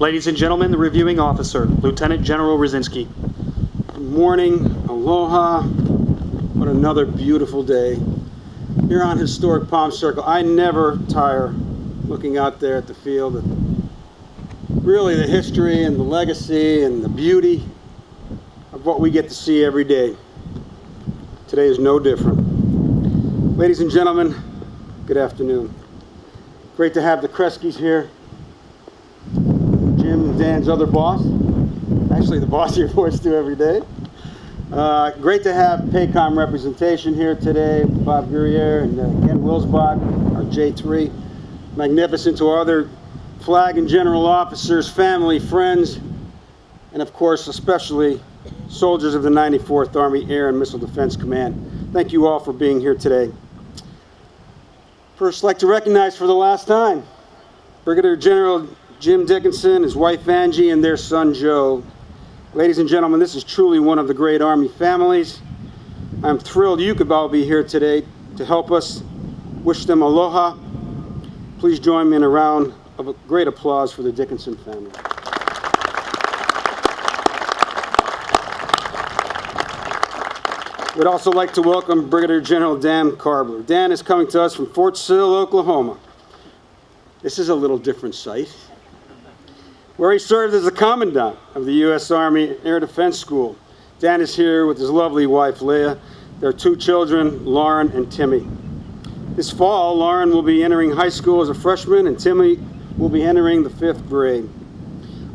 Ladies and gentlemen, the reviewing officer, Lieutenant General Rzinski. Good morning, aloha. What another beautiful day here on historic Palm Circle. I never tire looking out there at the field at really the history and the legacy and the beauty of what we get to see every day. Today is no different. Ladies and gentlemen, good afternoon. Great to have the Kreskis here. Jim, Dan's other boss. Actually, the boss he reports to every day. Great to have PACOM representation here today. Bob Guerriere and Ken Wilsbach, our J3. Magnificent to our other flag and general officers, family, friends, and of course, especially soldiers of the 94th Army Air and Missile Defense Command. Thank you all for being here today. First, I'd like to recognize for the last time Brigadier General Jim Dickinson, his wife Angie, and their son Joe. Ladies and gentlemen, this is truly one of the great Army families. I'm thrilled you could all be here today to help us wish them aloha. Please join me in a round of great applause for the Dickinson family. We'd also like to welcome Brigadier General Dan Karbler. Dan is coming to us from Fort Sill, Oklahoma. This is a little different sight, where he served as the commandant of the U.S. Army Air Defense School. Dan is here with his lovely wife, Leah, their two children, Lauren and Timmy. This fall, Lauren will be entering high school as a freshman, and Timmy will be entering the 5th grade.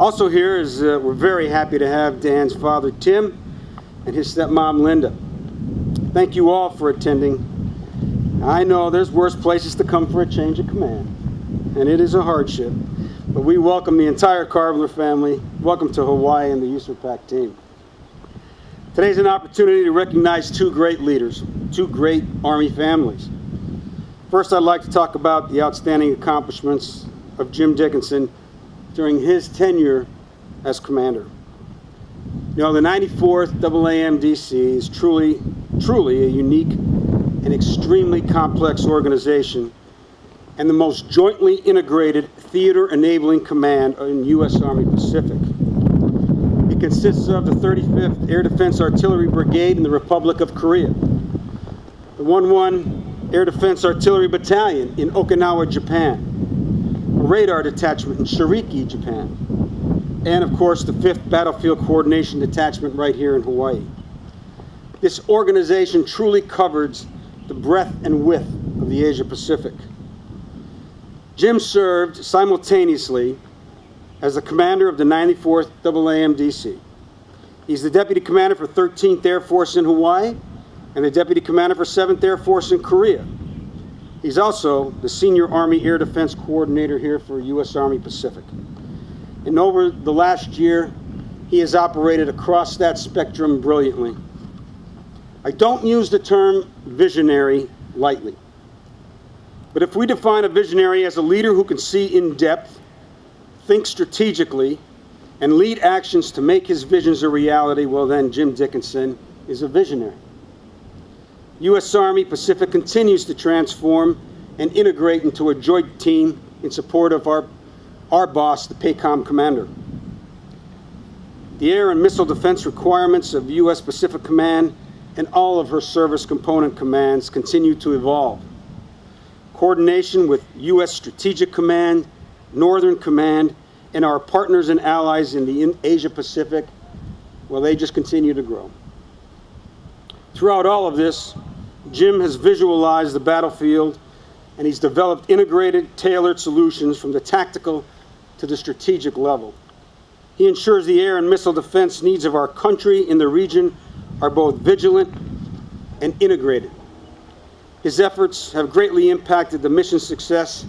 Also here is, we're very happy to have Dan's father, Tim, and his stepmom, Linda. Thank you all for attending. I know there's worse places to come for a change of command, and it is a hardship. But we welcome the entire Karbler family. Welcome to Hawaii and the USARPAC team. Today's an opportunity to recognize two great leaders, two great Army families. First, I'd like to talk about the outstanding accomplishments of Jim Dickinson during his tenure as commander. You know, the 94th AAMDC is truly a unique and extremely complex organization, and the most jointly integrated theater-enabling command in U.S. Army Pacific. It consists of the 35th Air Defense Artillery Brigade in the Republic of Korea, the 1-1 Air Defense Artillery Battalion in Okinawa, Japan, a radar detachment in Shiriki, Japan, and of course the 5th Battlefield Coordination Detachment right here in Hawaii. This organization truly covers the breadth and width of the Asia Pacific. Jim served simultaneously as the commander of the 94th AAMDC. He's the deputy commander for 13th Air Force in Hawaii and the deputy commander for 7th Air Force in Korea. He's also the senior Army Air Defense Coordinator here for U.S. Army Pacific. And over the last year, he has operated across that spectrum brilliantly. I don't use the term visionary lightly. But if we define a visionary as a leader who can see in depth, think strategically, and lead actions to make his visions a reality, well then Jim Dickinson is a visionary. U.S. Army Pacific continues to transform and integrate into a joint team in support of our boss, the PACOM commander. The air and missile defense requirements of U.S. Pacific Command and all of her service component commands continue to evolve. Coordination with U.S. Strategic Command, Northern Command, and our partners and allies in the Asia Pacific, well, they just continue to grow. Throughout all of this, Jim has visualized the battlefield, and he's developed integrated, tailored solutions from the tactical to the strategic level. He ensures the air and missile defense needs of our country in the region are both vigilant and integrated. His efforts have greatly impacted the mission success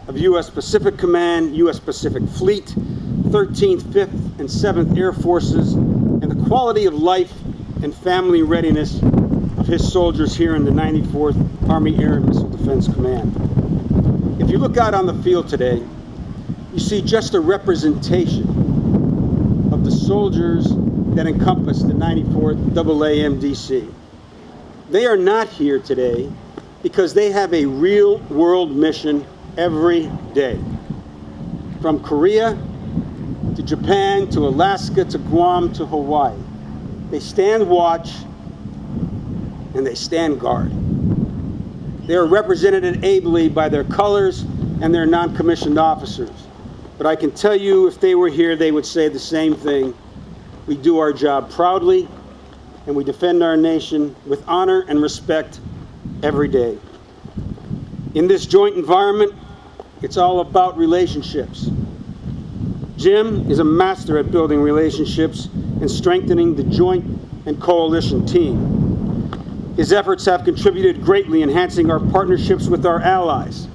of U.S. Pacific Command, U.S. Pacific Fleet, 13th, 5th, and 7th Air Forces, and the quality of life and family readiness of his soldiers here in the 94th Army Air and Missile Defense Command. If you look out on the field today, you see just a representation of the soldiers that encompass the 94th AAMDC. They are not here today because they have a real-world mission every day. From Korea Japan, to Alaska, to Guam, to Hawaii. They stand watch and they stand guard. They are represented ably by their colors and their non-commissioned officers. But I can tell you, if they were here, they would say the same thing. We do our job proudly, and we defend our nation with honor and respect every day. In this joint environment, it's all about relationships. Jim is a master at building relationships and strengthening the joint and coalition team. His efforts have contributed greatly, enhancing our partnerships with our allies,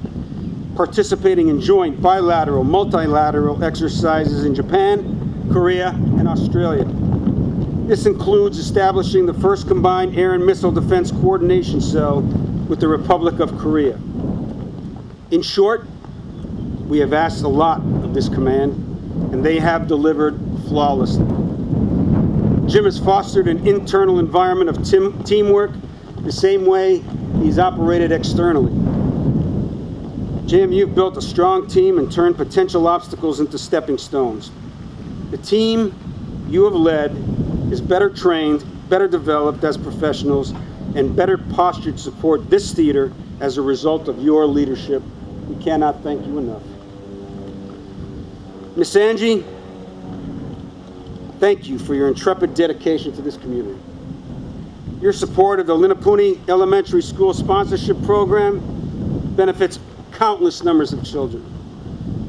participating in joint, bilateral, multilateral exercises in Japan, Korea, and Australia. This includes establishing the first combined air and missile defense coordination cell with the Republic of Korea. In short, we have asked a lot of this command, and they have delivered flawlessly. Jim has fostered an internal environment of teamwork the same way he's operated externally. Jim, you've built a strong team and turned potential obstacles into stepping stones. The team you have led is better trained, better developed as professionals, and better postured to support this theater as a result of your leadership. We cannot thank you enough. Miss Angie, thank you for your intrepid dedication to this community. Your support of the Linnapuni Elementary School Sponsorship Program benefits countless numbers of children.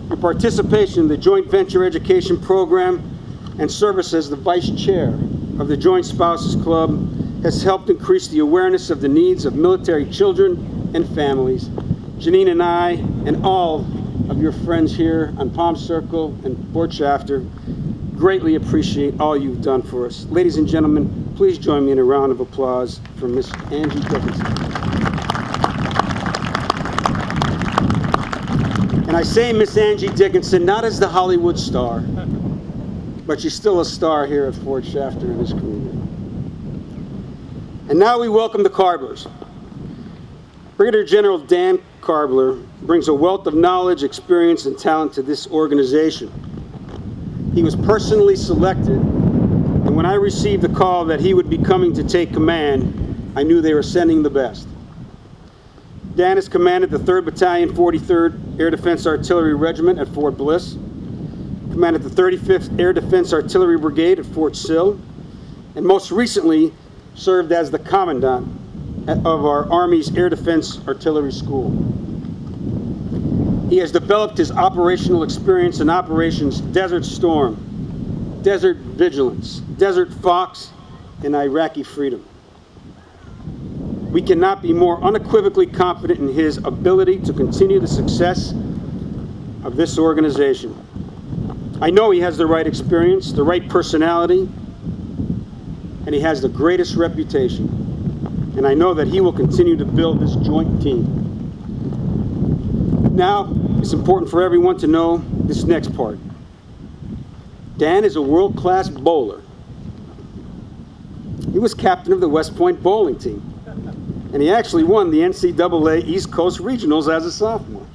Your participation in the Joint Venture Education Program and service as the Vice Chair of the Joint Spouses Club has helped increase the awareness of the needs of military children and families. Janine and I, and all of your friends here on Palm Circle and Fort Shafter, greatly appreciate all you've done for us. Ladies and gentlemen, please join me in a round of applause for Miss Angie Dickinson. And I say Miss Angie Dickinson not as the Hollywood star, but she's still a star here at Fort Shafter in this community. And now we welcome the Karblers. Brigadier General Dan Karbler brings a wealth of knowledge, experience, and talent to this organization. He was personally selected, and when I received the call that he would be coming to take command, I knew they were sending the best. Dan has commanded the 3rd Battalion, 43rd Air Defense Artillery Regiment at Fort Bliss, commanded the 35th Air Defense Artillery Brigade at Fort Sill, and most recently served as the Commandant of our Army's Air Defense Artillery School. He has developed his operational experience in Operations Desert Storm, Desert Vigilance, Desert Fox, and Iraqi Freedom. We cannot be more unequivocally confident in his ability to continue the success of this organization. I know he has the right experience, the right personality, and he has the greatest reputation. And I know that he will continue to build this joint team. Now, it's important for everyone to know this next part. Dan is a world-class bowler. He was captain of the West Point bowling team, and he actually won the NCAA East Coast Regionals as a sophomore.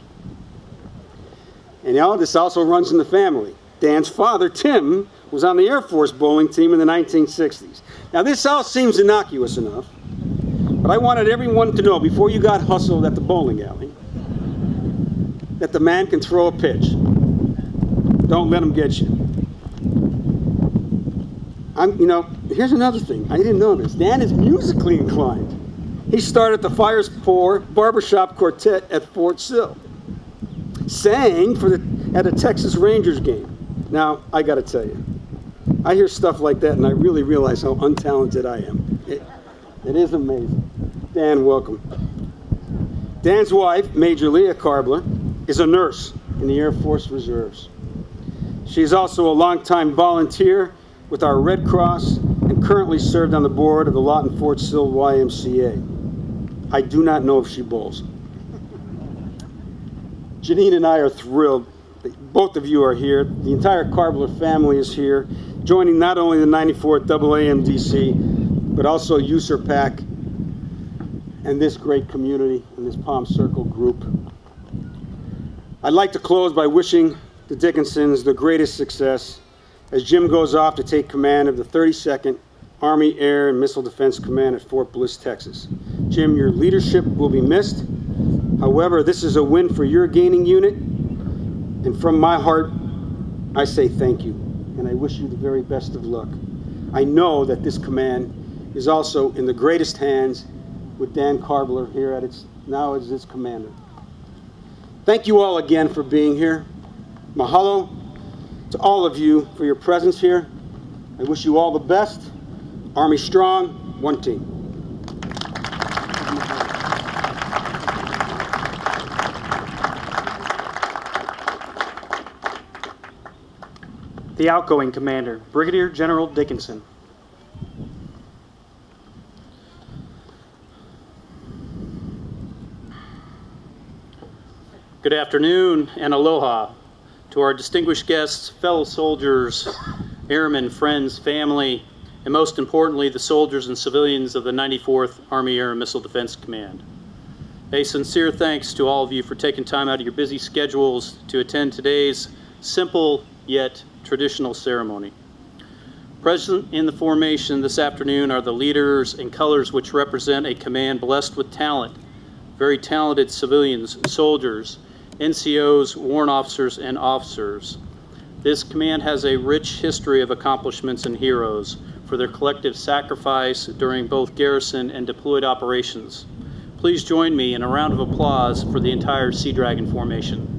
And this also runs in the family. Dan's father, Tim, was on the Air Force bowling team in the 1960s. Now, this all seems innocuous enough, but I wanted everyone to know before you got hustled at the bowling alley that the man can throw a pitch. Don't let him get you. Here's another thing. I didn't know this. Dan is musically inclined. He started the Fires Pour Barbershop Quartet at Fort Sill. Sang at a Texas Rangers game. Now, I got to tell you, I hear stuff like that and I really realize how untalented I am. It is amazing. Dan, welcome. Dan's wife, Major Leah Karbler, is a nurse in the Air Force Reserves. She is also a longtime volunteer with our Red Cross and currently served on the board of the Lawton Fort Sill YMCA. I do not know if she bowls. Janine and I are thrilled that both of you are here. The entire Karbler family is here, joining not only the 94th AAMDC, but also USERPAC and this great community and this Palm Circle group. I'd like to close by wishing the Dickinsons the greatest success as Jim goes off to take command of the 32nd Army Air and Missile Defense Command at Fort Bliss, Texas. Jim, your leadership will be missed. However, this is a win for your gaining unit, and from my heart, I say thank you, and I wish you the very best of luck. I know that this command is also in the greatest hands with Dan Karbler here at now as its commander. Thank you all again for being here. Mahalo to all of you for your presence here. I wish you all the best. Army strong, one team. The outgoing commander, Brigadier General Dickinson. Good afternoon and aloha to our distinguished guests, fellow soldiers, airmen, friends, family, and most importantly, the soldiers and civilians of the 94th Army Air and Missile Defense Command. A sincere thanks to all of you for taking time out of your busy schedules to attend today's simple yet traditional ceremony. Present in the formation this afternoon are the leaders and colors which represent a command blessed with talent, very talented civilians, soldiers, NCOs, warrant officers, and officers. This command has a rich history of accomplishments and heroes for their collective sacrifice during both garrison and deployed operations. Please join me in a round of applause for the entire Sea Dragon formation.